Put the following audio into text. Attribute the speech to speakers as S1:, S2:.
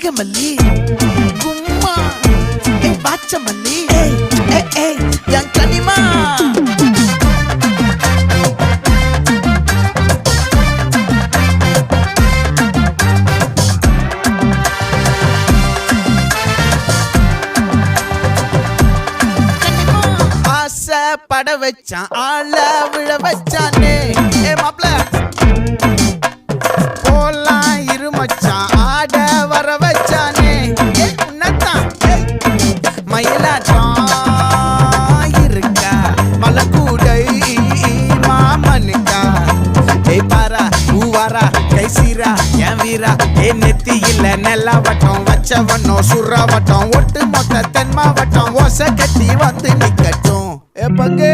S1: நாகமல்லி கும்மா பாச்சமல்லி என் கனிமா பட வச்சான் ஆள விழ வச்சானே மாப்ள போலாம் இருமச்சான் ஆட வர வச்சானே உன்னதான் மயிலாட்டம் இருக்கா மலக்கூடை மாமனுக்கா பாரா பூவாரா கைசீரா என் வீரா நெத்தி இல்ல நெல்லாவட்டம் வச்சவட்டம் சுறாவட்டம் ஒட்டு மொத்த தென் மாவட்டம் ஓசை கட்டி வந்து நிக்கட்டும் பங்கே